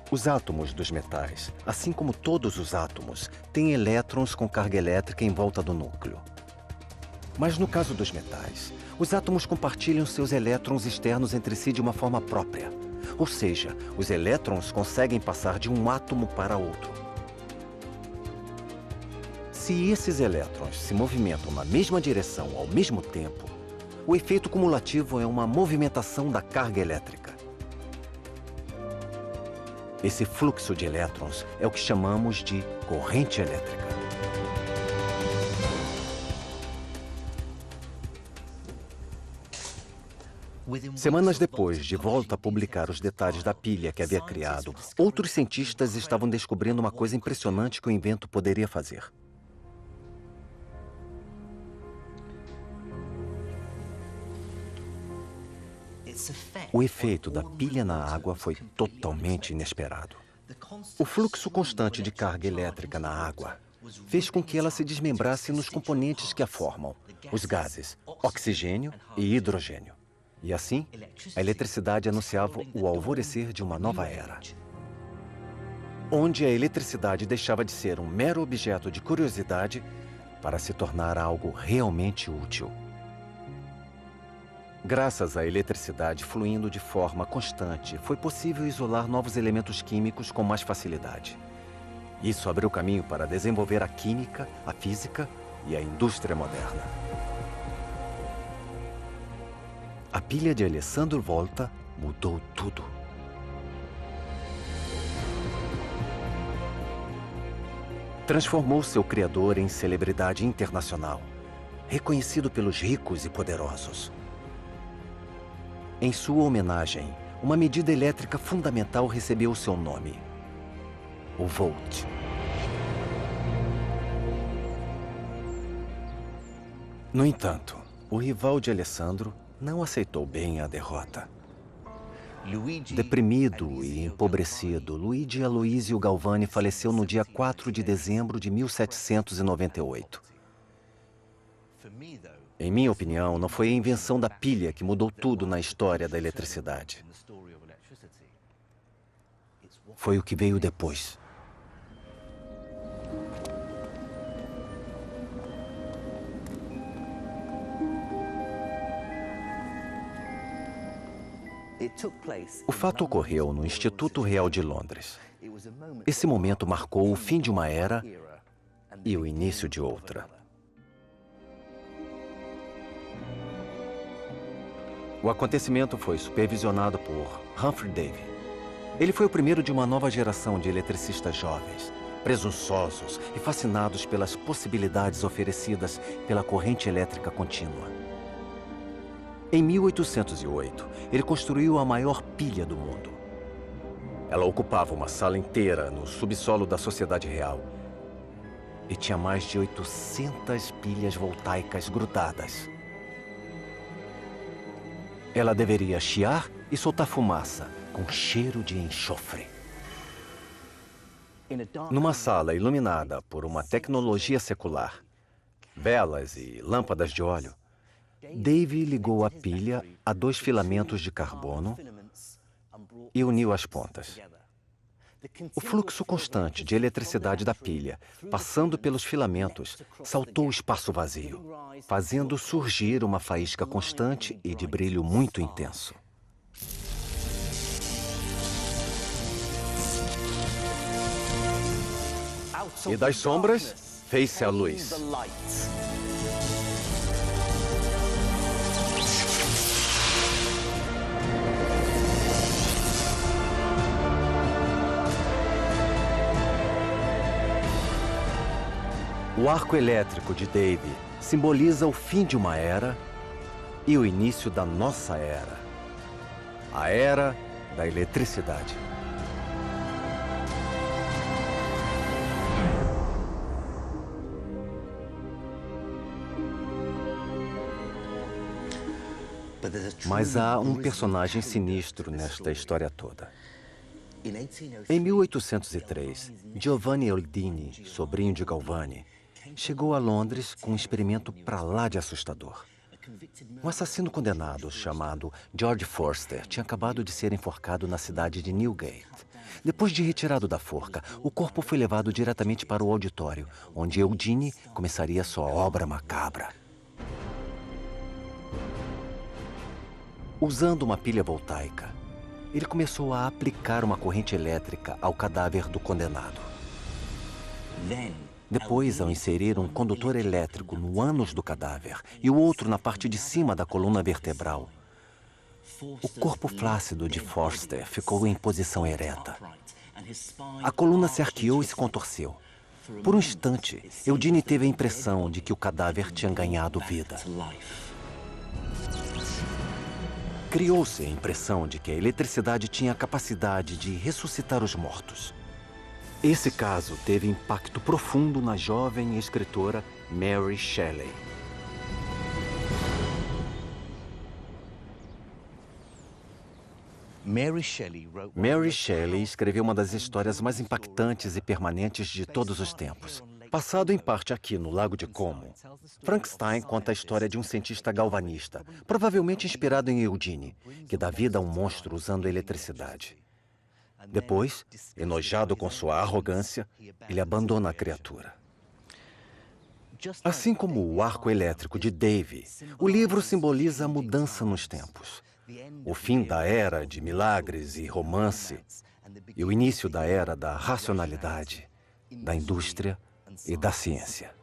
Os átomos dos metais, assim como todos os átomos, têm elétrons com carga elétrica em volta do núcleo. Mas no caso dos metais, os átomos compartilham seus elétrons externos entre si de uma forma própria. Ou seja, os elétrons conseguem passar de um átomo para outro. Se esses elétrons se movimentam na mesma direção ao mesmo tempo, o efeito cumulativo é uma movimentação da carga elétrica. Esse fluxo de elétrons é o que chamamos de corrente elétrica. Semanas depois de Volta publicar os detalhes da pilha que havia criado, outros cientistas estavam descobrindo uma coisa impressionante que o invento poderia fazer. O efeito da pilha na água foi totalmente inesperado. O fluxo constante de carga elétrica na água fez com que ela se desmembrasse nos componentes que a formam, os gases, oxigênio e hidrogênio. E assim, a eletricidade anunciava o alvorecer de uma nova era, onde a eletricidade deixava de ser um mero objeto de curiosidade para se tornar algo realmente útil. Graças à eletricidade fluindo de forma constante, foi possível isolar novos elementos químicos com mais facilidade. Isso abriu caminho para desenvolver a química, a física e a indústria moderna. A pilha de Alessandro Volta mudou tudo. Transformou seu criador em celebridade internacional, reconhecido pelos ricos e poderosos. Em sua homenagem, uma medida elétrica fundamental recebeu seu nome: o Volt. No entanto, o rival de Alessandro não aceitou bem a derrota. Deprimido e empobrecido, Luigi Aloisio Galvani faleceu no dia 4 de dezembro de 1798. Em minha opinião, não foi a invenção da pilha que mudou tudo na história da eletricidade. Foi o que veio depois. O fato ocorreu no Instituto Real de Londres. Esse momento marcou o fim de uma era e o início de outra. O acontecimento foi supervisionado por Humphrey Davy. Ele foi o primeiro de uma nova geração de eletricistas jovens, presunçosos e fascinados pelas possibilidades oferecidas pela corrente elétrica contínua. Em 1808, ele construiu a maior pilha do mundo. Ela ocupava uma sala inteira no subsolo da Sociedade Real e tinha mais de 800 pilhas voltaicas grudadas. Ela deveria chiar e soltar fumaça com cheiro de enxofre. Numa sala iluminada por uma tecnologia secular, velas e lâmpadas de óleo, Dave ligou a pilha a 2 filamentos de carbono e uniu as pontas. O fluxo constante de eletricidade da pilha, passando pelos filamentos, saltou o espaço vazio, fazendo surgir uma faísca constante e de brilho muito intenso. E das sombras, fez-se a luz. O arco elétrico de Dave simboliza o fim de uma era e o início da nossa era. A era da eletricidade. Mas há um personagem sinistro nesta história toda. Em 1803, Giovanni Eldini, sobrinho de Galvani, chegou a Londres com um experimento pra lá de assustador. Um assassino condenado chamado George Forster tinha acabado de ser enforcado na cidade de Newgate. Depois de retirado da forca, o corpo foi levado diretamente para o auditório, onde Eldini começaria sua obra macabra. Usando uma pilha voltaica, ele começou a aplicar uma corrente elétrica ao cadáver do condenado. Depois, ao inserir um condutor elétrico no ânus do cadáver e o outro na parte de cima da coluna vertebral, o corpo flácido de Forster ficou em posição ereta. A coluna se arqueou e se contorceu. Por um instante, Eldini teve a impressão de que o cadáver tinha ganhado vida. Criou-se a impressão de que a eletricidade tinha a capacidade de ressuscitar os mortos. Esse caso teve impacto profundo na jovem escritora Mary Shelley. Mary Shelley escreveu uma das histórias mais impactantes e permanentes de todos os tempos. Passado em parte aqui no Lago de Como, Frankenstein conta a história de um cientista galvanista, provavelmente inspirado em Eldini, que dá vida a um monstro usando eletricidade. Depois, enojado com sua arrogância, ele abandona a criatura. Assim como o arco elétrico de Dave, o livro simboliza a mudança nos tempos. O fim da era de milagres e romance e o início da era da racionalidade, da indústria e da ciência.